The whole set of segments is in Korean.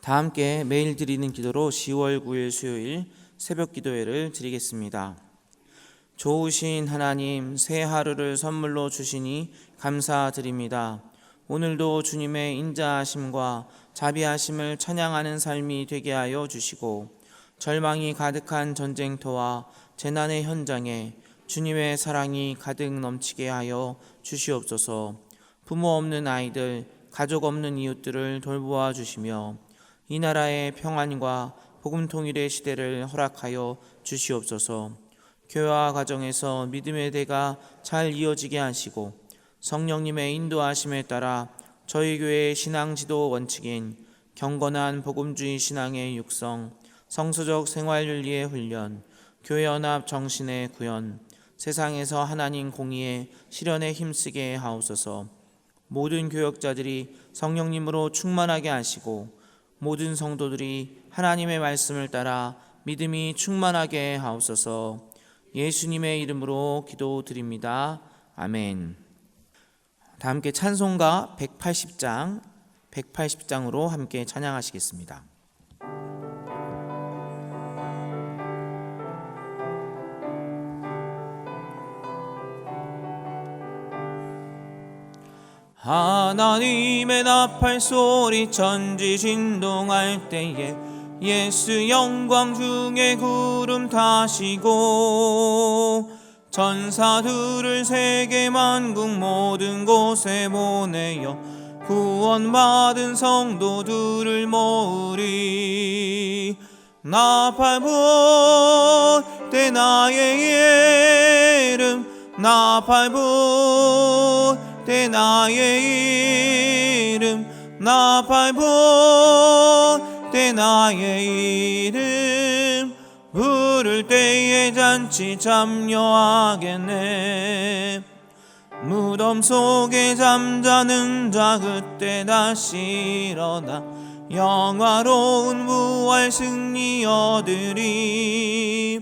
다 함께 매일 드리는 기도로 10월 9일 수요일 새벽 기도회를 드리겠습니다. 좋으신 하나님, 새 하루를 선물로 주시니 감사드립니다. 오늘도 주님의 인자하심과 자비하심을 찬양하는 삶이 되게 하여 주시고, 절망이 가득한 전쟁터와 재난의 현장에 주님의 사랑이 가득 넘치게 하여 주시옵소서. 부모 없는 아이들, 가족 없는 이웃들을 돌보아 주시며 이 나라의 평안과 복음 통일의 시대를 허락하여 주시옵소서. 교회와 가정에서 믿음의 대가 잘 이어지게 하시고, 성령님의 인도하심에 따라 저희 교회의 신앙 지도 원칙인 경건한 복음주의 신앙의 육성, 성서적 생활윤리의 훈련, 교회 연합 정신의 구현, 세상에서 하나님 공의의 실현에 힘쓰게 하옵소서. 모든 교역자들이 성령님으로 충만하게 하시고, 모든 성도들이 하나님의 말씀을 따라 믿음이 충만하게 하옵소서. 예수님의 이름으로 기도드립니다. 아멘. 다 함께 찬송가 180장으로 함께 찬양하시겠습니다. 하나님의 나팔 소리 천지 진동할 때에 예수 영광 중에 구름 타시고, 천사들을 세계 만국 모든 곳에 보내어 구원받은 성도들을 모으리. 나팔 불 때 나의 이름, 나팔 불 때 나의 이름, 나팔 불 때 나의 이름, 부를 때에 잔치 참여하겠네. 무덤 속에 잠자는 자 그때 다시 일어나 영화로운 부활 승리 얻으리.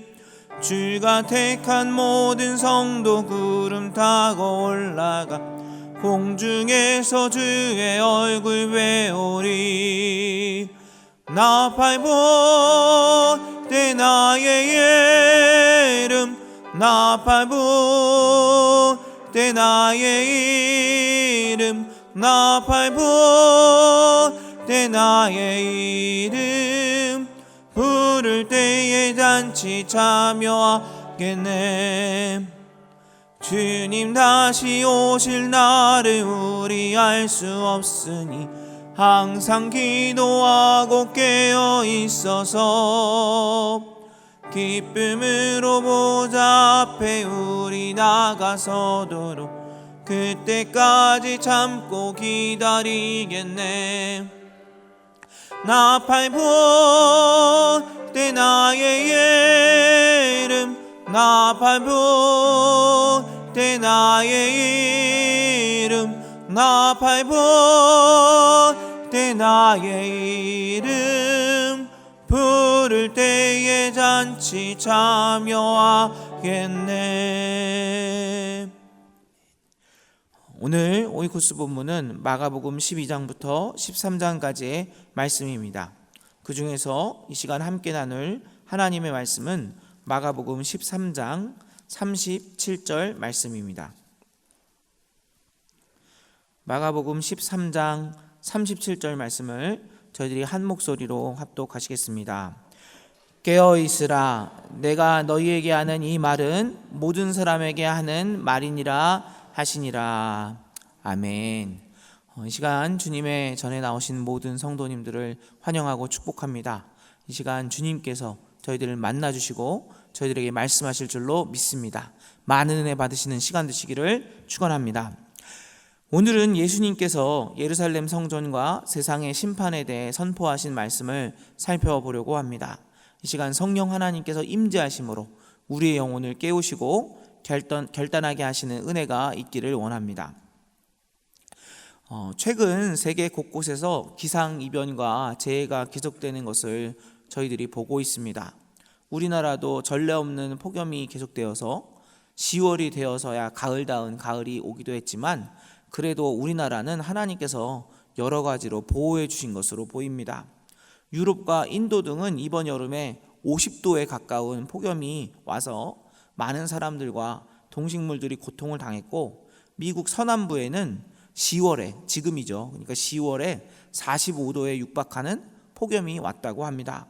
주가 택한 모든 성도 구름 타고 올라가 공중에서 주의 얼굴 배우리. 나팔 불 때 나의 이름, 나팔 불 때 나의 이름, 나팔 불 때 나의 이름, 부를 때에 잔치 참여하겠네. 주님 다시 오실 날을 우리 알 수 없으니 항상 기도하고 깨어 있어서 기쁨으로 보좌 앞에 우리 나가서도록 그때까지 참고 기다리겠네. 나팔 불 때 나의 이름, 나팔 불 때 나의 이름, 나팔 불 때 나의 이름, 부를 때에 잔치 참여하겠네. 오늘 오이코스 본문은 마가복음 12장부터 13장까지의 말씀입니다. 그 중에서 이 시간 함께 나눌 하나님의 말씀은 마가복음 13장 37절 말씀입니다. 마가복음 13장 37절 말씀을 저희들이 한 목소리로 합독하시겠습니다. 깨어있으라, 내가 너희에게 하는 이 말은 모든 사람에게 하는 말이니라 하시니라. 아멘. 이 시간 주님의 전에 나오신 모든 성도님들을 환영하고 축복합니다. 이 시간 주님께서 저희들을 만나주시고 저희들에게 말씀하실 줄로 믿습니다. 많은 은혜 받으시는 시간 되시기를 축원합니다. 오늘은 예수님께서 예루살렘 성전과 세상의 심판에 대해 선포하신 말씀을 살펴보려고 합니다. 이 시간 성령 하나님께서 임재하심으로 우리의 영혼을 깨우시고 결단하게 하시는 은혜가 있기를 원합니다. 최근 세계 곳곳에서 기상이변과 재해가 계속되는 것을 저희들이 보고 있습니다. 우리나라도 전례 없는 폭염이 계속되어서 10월이 되어서야 가을다운 가을이 오기도 했지만, 그래도 우리나라는 하나님께서 여러 가지로 보호해 주신 것으로 보입니다. 유럽과 인도 등은 이번 여름에 50도에 가까운 폭염이 와서 많은 사람들과 동식물들이 고통을 당했고, 미국 서남부에는 10월에, 지금이죠, 그러니까 10월에 45도에 육박하는 폭염이 왔다고 합니다.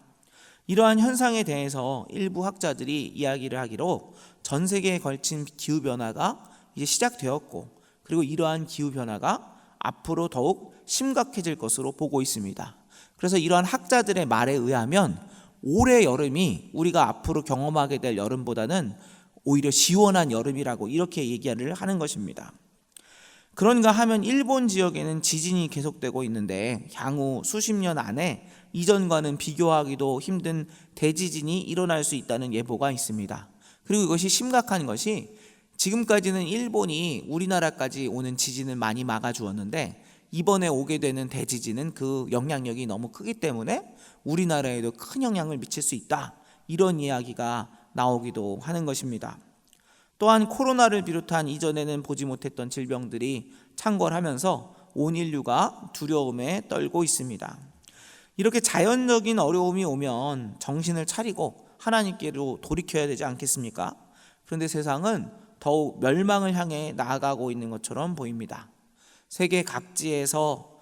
이러한 현상에 대해서 일부 학자들이 이야기를 하기로 전 세계에 걸친 기후변화가 이제 시작되었고, 그리고 이러한 기후변화가 앞으로 더욱 심각해질 것으로 보고 있습니다. 그래서 이러한 학자들의 말에 의하면 올해 여름이 우리가 앞으로 경험하게 될 여름보다는 오히려 시원한 여름이라고 이렇게 얘기를 하는 것입니다. 그런가 하면 일본 지역에는 지진이 계속되고 있는데 향후 수십 년 안에 이전과는 비교하기도 힘든 대지진이 일어날 수 있다는 예보가 있습니다. 그리고 이것이 심각한 것이 지금까지는 일본이 우리나라까지 오는 지진을 많이 막아주었는데 이번에 오게 되는 대지진은 그 영향력이 너무 크기 때문에 우리나라에도 큰 영향을 미칠 수 있다, 이런 이야기가 나오기도 하는 것입니다. 또한 코로나를 비롯한 이전에는 보지 못했던 질병들이 창궐하면서 온 인류가 두려움에 떨고 있습니다. 이렇게 자연적인 어려움이 오면 정신을 차리고 하나님께로 돌이켜야 되지 않겠습니까? 그런데 세상은 더욱 멸망을 향해 나아가고 있는 것처럼 보입니다. 세계 각지에서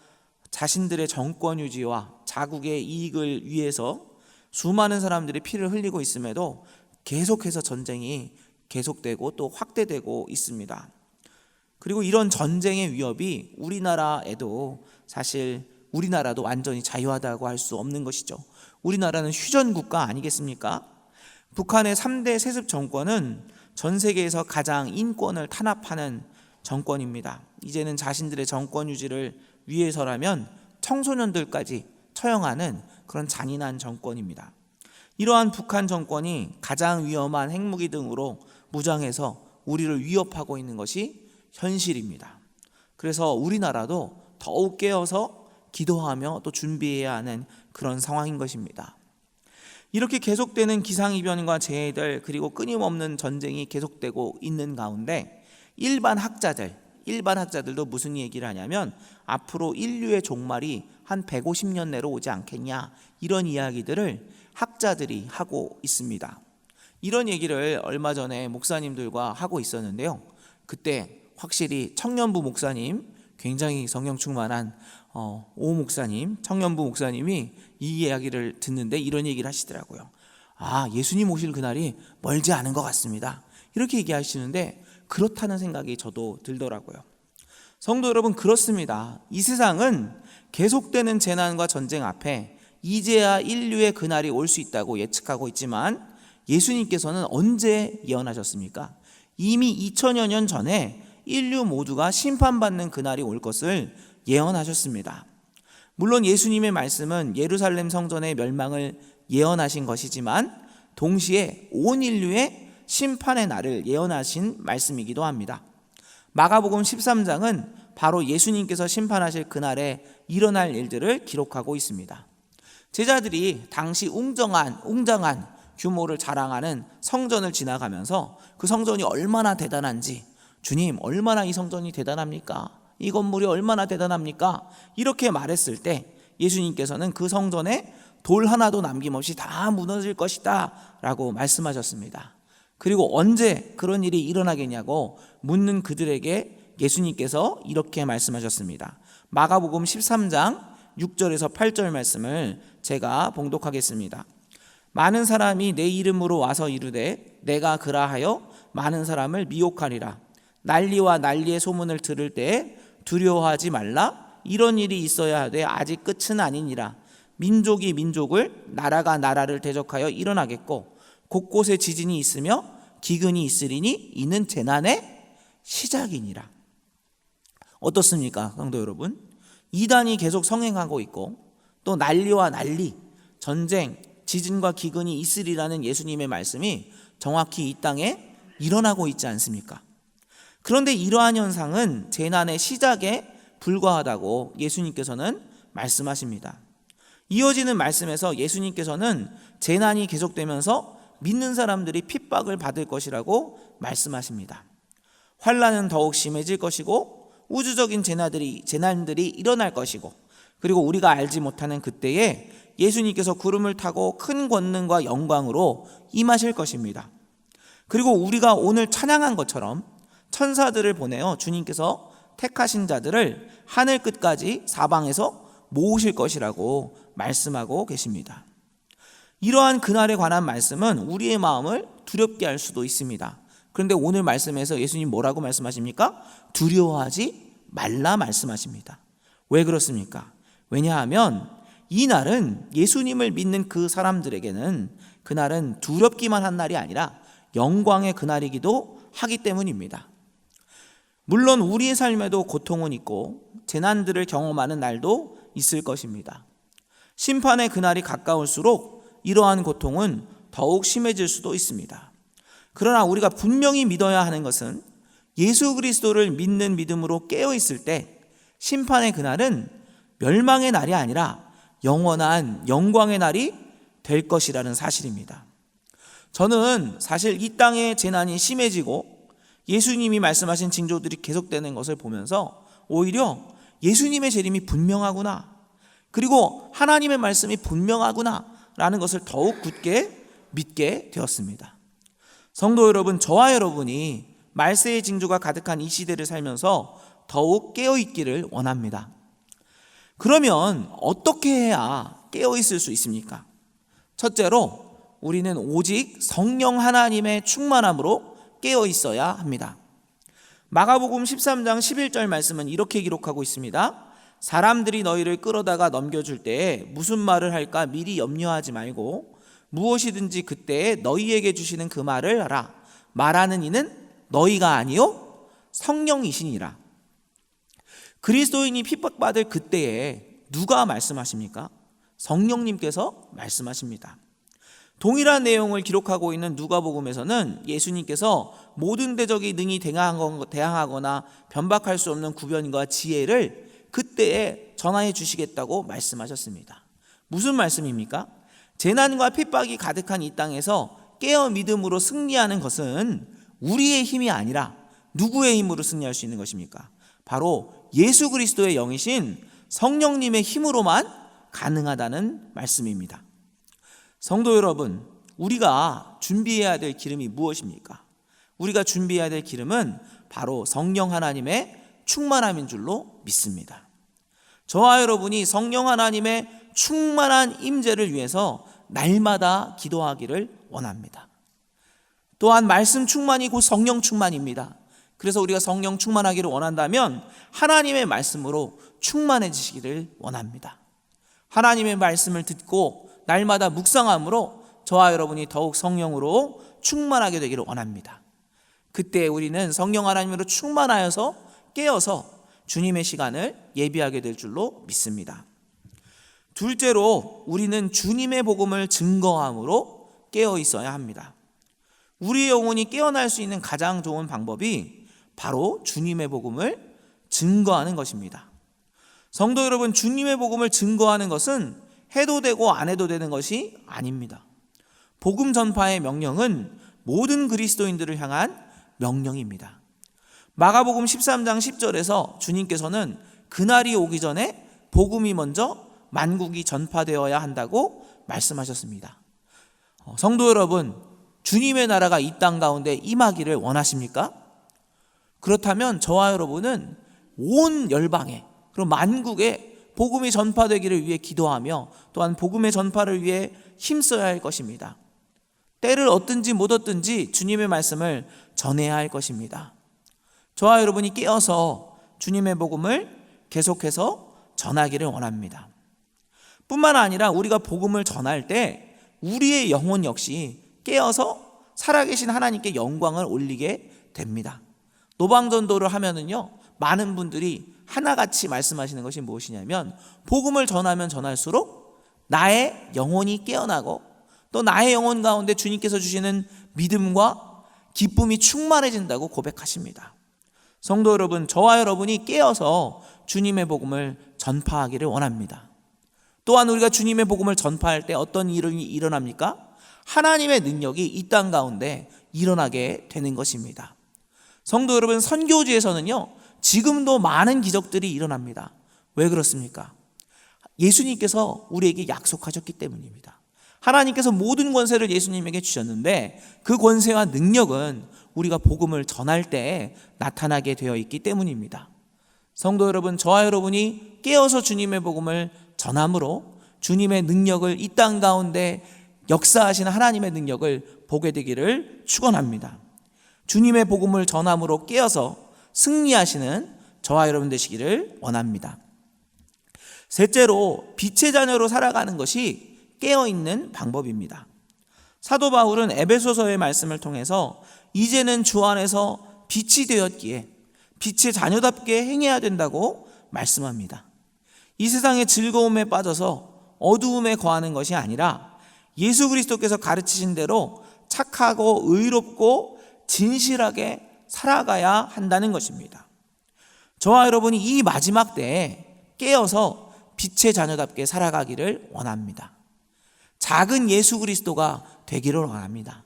자신들의 정권 유지와 자국의 이익을 위해서 수많은 사람들이 피를 흘리고 있음에도 계속해서 전쟁이 계속되고 또 확대되고 있습니다. 그리고 이런 전쟁의 위협이 우리나라에도, 사실 우리나라도 완전히 자유하다고 할 수 없는 것이죠. 우리나라는 휴전국가 아니겠습니까? 북한의 3대 세습 정권은 전 세계에서 가장 인권을 탄압하는 정권입니다. 이제는 자신들의 정권 유지를 위해서라면 청소년들까지 처형하는 그런 잔인한 정권입니다. 이러한 북한 정권이 가장 위험한 핵무기 등으로 무장해서 우리를 위협하고 있는 것이 현실입니다. 그래서 우리나라도 더욱 깨어서 기도하며 또 준비해야 하는 그런 상황인 것입니다. 이렇게 계속되는 기상이변과 재해들, 그리고 끊임없는 전쟁이 계속되고 있는 가운데 일반 학자들도 무슨 얘기를 하냐면 앞으로 인류의 종말이 한 150년 내로 오지 않겠냐, 이런 이야기들을 학자들이 하고 있습니다. 이런 얘기를 얼마 전에 목사님들과 하고 있었는데요, 그때 확실히 청년부 목사님, 굉장히 성령 충만한 오 목사님, 청년부 목사님이 이 이야기를 듣는데 이런 얘기를 하시더라고요. 예수님 오실 그날이 멀지 않은 것 같습니다, 이렇게 얘기하시는데 그렇다는 생각이 저도 들더라고요. 성도 여러분, 그렇습니다. 이 세상은 계속되는 재난과 전쟁 앞에 이제야 인류의 그날이 올 수 있다고 예측하고 있지만 예수님께서는 언제 예언하셨습니까? 이미 2000여 년 전에 인류 모두가 심판받는 그날이 올 것을 예언하셨습니다. 물론 예수님의 말씀은 예루살렘 성전의 멸망을 예언하신 것이지만 동시에 온 인류의 심판의 날을 예언하신 말씀이기도 합니다. 마가복음 13장은 바로 예수님께서 심판하실 그날에 일어날 일들을 기록하고 있습니다. 제자들이 당시 웅장한 규모를 자랑하는 성전을 지나가면서 그 성전이 얼마나 대단한지, 주님 얼마나 이 성전이 대단합니까? 이 건물이 얼마나 대단합니까? 이렇게 말했을 때 예수님께서는 그 성전에 돌 하나도 남김없이 다 무너질 것이다 라고 말씀하셨습니다. 그리고 언제 그런 일이 일어나겠냐고 묻는 그들에게 예수님께서 이렇게 말씀하셨습니다. 마가복음 13장 6절에서 8절 말씀을 제가 봉독하겠습니다. 많은 사람이 내 이름으로 와서 이르되 내가 그라하여 많은 사람을 미혹하리라. 난리와 난리의 소문을 들을 때에 두려워하지 말라. 이런 일이 있어야 하되 아직 끝은 아니니라. 민족이 민족을, 나라가 나라를 대적하여 일어나겠고 곳곳에 지진이 있으며 기근이 있으리니 이는 재난의 시작이니라. 어떻습니까, 성도 여러분? 이단이 계속 성행하고 있고 또 난리와 난리, 전쟁, 지진과 기근이 있으리라는 예수님의 말씀이 정확히 이 땅에 일어나고 있지 않습니까? 그런데 이러한 현상은 재난의 시작에 불과하다고 예수님께서는 말씀하십니다. 이어지는 말씀에서 예수님께서는 재난이 계속되면서 믿는 사람들이 핍박을 받을 것이라고 말씀하십니다. 환난은 더욱 심해질 것이고 우주적인 재난들이 일어날 것이고, 그리고 우리가 알지 못하는 그때에 예수님께서 구름을 타고 큰 권능과 영광으로 임하실 것입니다. 그리고 우리가 오늘 찬양한 것처럼 천사들을 보내어 주님께서 택하신 자들을 하늘 끝까지 사방에서 모으실 것이라고 말씀하고 계십니다. 이러한 그날에 관한 말씀은 우리의 마음을 두렵게 할 수도 있습니다. 그런데 오늘 말씀에서 예수님 뭐라고 말씀하십니까? 두려워하지 말라 말씀하십니다. 왜 그렇습니까? 왜냐하면 이 날은 예수님을 믿는 그 사람들에게는 그날은 두렵기만 한 날이 아니라 영광의 그날이기도 하기 때문입니다. 물론 우리의 삶에도 고통은 있고 재난들을 경험하는 날도 있을 것입니다. 심판의 그날이 가까울수록 이러한 고통은 더욱 심해질 수도 있습니다. 그러나 우리가 분명히 믿어야 하는 것은 예수 그리스도를 믿는 믿음으로 깨어 있을 때 심판의 그날은 멸망의 날이 아니라 영원한 영광의 날이 될 것이라는 사실입니다. 저는 사실 이 땅의 재난이 심해지고 예수님이 말씀하신 징조들이 계속되는 것을 보면서 오히려 예수님의 재림이 분명하구나, 그리고 하나님의 말씀이 분명하구나 라는 것을 더욱 굳게 믿게 되었습니다. 성도 여러분, 저와 여러분이 말세의 징조가 가득한 이 시대를 살면서 더욱 깨어있기를 원합니다. 그러면 어떻게 해야 깨어있을 수 있습니까? 첫째로 우리는 오직 성령 하나님의 충만함으로 깨어있어야 합니다. 마가복음 13장 11절 말씀은 이렇게 기록하고 있습니다. 사람들이 너희를 끌어다가 넘겨줄 때에 무슨 말을 할까 미리 염려하지 말고 무엇이든지 그때에 너희에게 주시는 그 말을 하라. 말하는 이는 너희가 아니요 성령이시니라. 그리스도인이 핍박받을 그때에 누가 말씀하십니까? 성령님께서 말씀하십니다. 동일한 내용을 기록하고 있는 누가복음에서는 예수님께서 모든 대적이 능히 대항하거나 변박할 수 없는 구변과 지혜를 그때에 전하여 주시겠다고 말씀하셨습니다. 무슨 말씀입니까? 재난과 핍박이 가득한 이 땅에서 깨어 믿음으로 승리하는 것은 우리의 힘이 아니라 누구의 힘으로 승리할 수 있는 것입니까? 바로 예수 그리스도의 영이신 성령님의 힘으로만 가능하다는 말씀입니다. 성도 여러분, 우리가 준비해야 될 기름이 무엇입니까? 우리가 준비해야 될 기름은 바로 성령 하나님의 충만함인 줄로 믿습니다. 저와 여러분이 성령 하나님의 충만한 임재를 위해서 날마다 기도하기를 원합니다. 또한 말씀 충만이 곧 성령 충만입니다. 그래서 우리가 성령 충만하기를 원한다면 하나님의 말씀으로 충만해지시기를 원합니다. 하나님의 말씀을 듣고 날마다 묵상함으로 저와 여러분이 더욱 성령으로 충만하게 되기를 원합니다. 그때 우리는 성령 하나님으로 충만하여서 깨어서 주님의 시간을 예비하게 될 줄로 믿습니다. 둘째로 우리는 주님의 복음을 증거함으로 깨어 있어야 합니다. 우리의 영혼이 깨어날 수 있는 가장 좋은 방법이 바로 주님의 복음을 증거하는 것입니다. 성도 여러분, 주님의 복음을 증거하는 것은 해도 되고 안 해도 되는 것이 아닙니다. 복음 전파의 명령은 모든 그리스도인들을 향한 명령입니다. 마가복음 13장 10절에서 주님께서는 그날이 오기 전에 복음이 먼저 만국이 전파되어야 한다고 말씀하셨습니다. 성도 여러분, 주님의 나라가 이 땅 가운데 임하기를 원하십니까? 그렇다면 저와 여러분은 온 열방에, 그리고 만국에 복음이 전파되기를 위해 기도하며 또한 복음의 전파를 위해 힘써야 할 것입니다. 때를 얻든지 못 얻든지 주님의 말씀을 전해야 할 것입니다. 저와 여러분이 깨어서 주님의 복음을 계속해서 전하기를 원합니다. 뿐만 아니라 우리가 복음을 전할 때 우리의 영혼 역시 깨어서 살아계신 하나님께 영광을 올리게 됩니다. 노방전도를 하면은요, 많은 분들이 하나같이 말씀하시는 것이 무엇이냐면 복음을 전하면 전할수록 나의 영혼이 깨어나고 또 나의 영혼 가운데 주님께서 주시는 믿음과 기쁨이 충만해진다고 고백하십니다. 성도 여러분, 저와 여러분이 깨어서 주님의 복음을 전파하기를 원합니다. 또한 우리가 주님의 복음을 전파할 때 어떤 일이 일어납니까? 하나님의 능력이 이 땅 가운데 일어나게 되는 것입니다. 성도 여러분, 선교지에서는요 지금도 많은 기적들이 일어납니다. 왜 그렇습니까? 예수님께서 우리에게 약속하셨기 때문입니다. 하나님께서 모든 권세를 예수님에게 주셨는데 그 권세와 능력은 우리가 복음을 전할 때 나타나게 되어 있기 때문입니다. 성도 여러분, 저와 여러분이 깨어서 주님의 복음을 전함으로 주님의 능력을 이 땅 가운데 역사하시는 하나님의 능력을 보게 되기를 축원합니다. 주님의 복음을 전함으로 깨어서 승리하시는 저와 여러분 되시기를 원합니다. 셋째로, 빛의 자녀로 살아가는 것이 깨어있는 방법입니다. 사도 바울은 에베소서의 말씀을 통해서 이제는 주 안에서 빛이 되었기에 빛의 자녀답게 행해야 된다고 말씀합니다. 이 세상의 즐거움에 빠져서 어두움에 거하는 것이 아니라 예수 그리스도께서 가르치신 대로 착하고 의롭고 진실하게 살아가야 한다는 것입니다. 저와 여러분이 이 마지막 때에 깨어서 빛의 자녀답게 살아가기를 원합니다. 작은 예수 그리스도가 되기를 원합니다.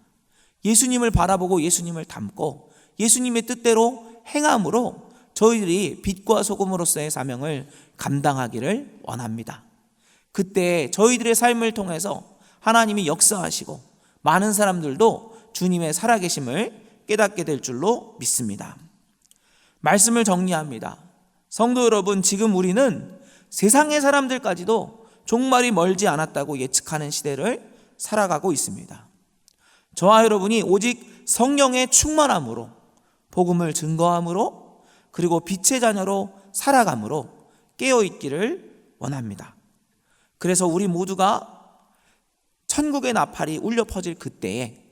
예수님을 바라보고 예수님을 닮고 예수님의 뜻대로 행함으로 저희들이 빛과 소금으로서의 사명을 감당하기를 원합니다. 그때 저희들의 삶을 통해서 하나님이 역사하시고 많은 사람들도 주님의 살아계심을 깨닫게 될 줄로 믿습니다. 말씀을 정리합니다. 성도 여러분, 지금 우리는 세상의 사람들까지도 종말이 멀지 않았다고 예측하는 시대를 살아가고 있습니다. 저와 여러분이 오직 성령의 충만함으로 복음을 증거함으로 그리고 빛의 자녀로 살아감으로 깨어있기를 원합니다. 그래서 우리 모두가 천국의 나팔이 울려 퍼질 그때에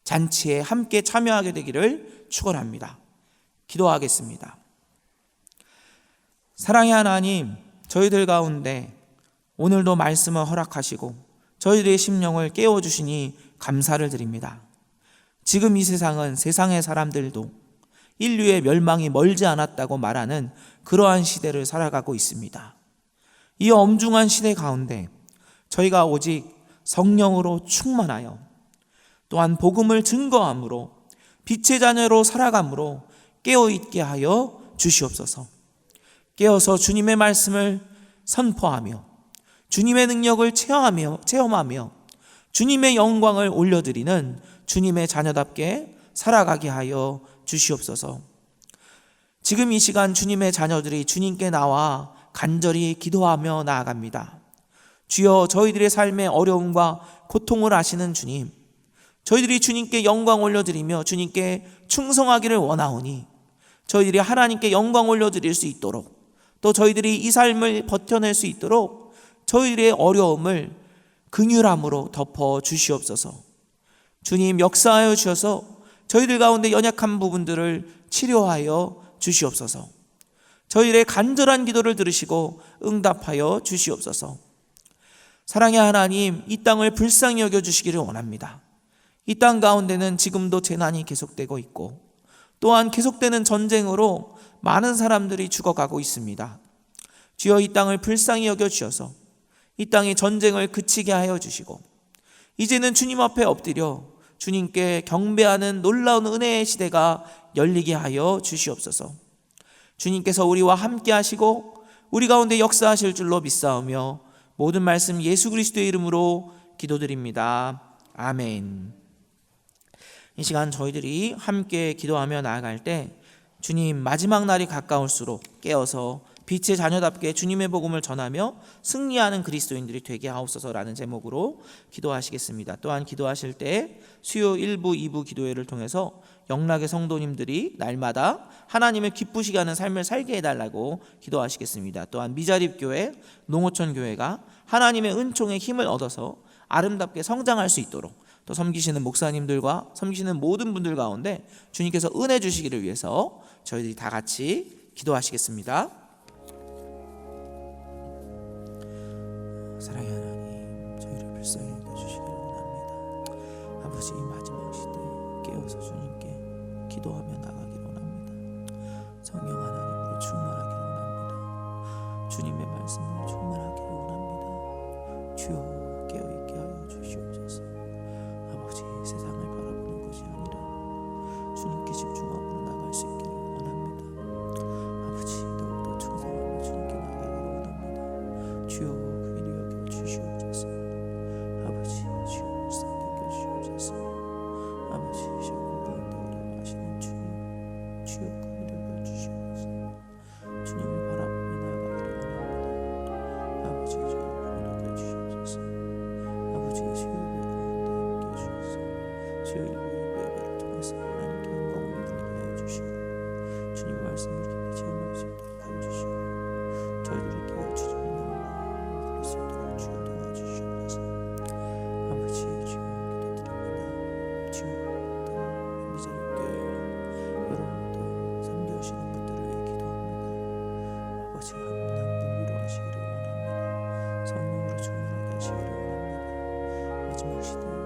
잔치에 함께 참여하게 되기를 축원합니다. 기도하겠습니다. 사랑의 하나님, 저희들 가운데 오늘도 말씀을 허락하시고 저희들의 심령을 깨워주시니 감사를 드립니다. 지금 이 세상은 세상의 사람들도 인류의 멸망이 멀지 않았다고 말하는 그러한 시대를 살아가고 있습니다. 이 엄중한 시대 가운데 저희가 오직 성령으로 충만하여 또한 복음을 증거함으로 빛의 자녀로 살아감으로 깨어있게 하여 주시옵소서. 깨어서 주님의 말씀을 선포하며 주님의 능력을 체험하며 주님의 영광을 올려드리는 주님의 자녀답게 살아가게 하여 주시옵소서. 지금 이 시간 주님의 자녀들이 주님께 나와 간절히 기도하며 나아갑니다. 주여, 저희들의 삶의 어려움과 고통을 아시는 주님, 저희들이 주님께 영광 올려드리며 주님께 충성하기를 원하오니 저희들이 하나님께 영광 올려드릴 수 있도록 또 저희들이 이 삶을 버텨낼 수 있도록 저희들의 어려움을 긍휼함으로 덮어 주시옵소서. 주님, 역사하여 주셔서 저희들 가운데 연약한 부분들을 치료하여 주시옵소서. 저희들의 간절한 기도를 들으시고 응답하여 주시옵소서. 사랑의 하나님, 이 땅을 불쌍히 여겨주시기를 원합니다. 이 땅 가운데는 지금도 재난이 계속되고 있고 또한 계속되는 전쟁으로 많은 사람들이 죽어가고 있습니다. 주여, 이 땅을 불쌍히 여겨주셔서 이 땅의 전쟁을 그치게 하여 주시고 이제는 주님 앞에 엎드려 주님께 경배하는 놀라운 은혜의 시대가 열리게 하여 주시옵소서. 주님께서 우리와 함께 하시고 우리 가운데 역사하실 줄로 믿사오며 모든 말씀 예수 그리스도의 이름으로 기도드립니다. 아멘. 이 시간 저희들이 함께 기도하며 나아갈 때 주님, 마지막 날이 가까울수록 깨어서 빛의 자녀답게 주님의 복음을 전하며 승리하는 그리스도인들이 되게 하옵소서라는 제목으로 기도하시겠습니다. 또한 기도하실 때 수요 1부, 2부 기도회를 통해서 영락의 성도님들이 날마다 하나님을 기쁘시게 하는 삶을 살게 해달라고 기도하시겠습니다. 또한 미자립교회, 농어촌교회가 하나님의 은총의 힘을 얻어서 아름답게 성장할 수 있도록 또 섬기시는 목사님들과 섬기시는 모든 분들 가운데 주님께서 은혜 주시기를 위해서 저희들이 다 같이 기도하시겠습니다. 사랑의 하나님, 저희를 불쌍히 여겨주시기를 원합니다. 아버지, 이 마지막 시대에 깨어서 주님께 기도하며 나가기를 원합니다. 성령 하나님으로 충만하기를 원합니다. 주님의 말씀으로 충만하기를 원합니다. 주여, 깨어있게 하여 주시옵소서. 아버지, 세상을 바라보는 것이 아니라 주님께 집중하고 나갈 수 있기를 원합니다. 아버지, 더욱더 충성하며 주님께 나가기를 원합니다. 주여, 주시기를 원합니다. 마지막 시대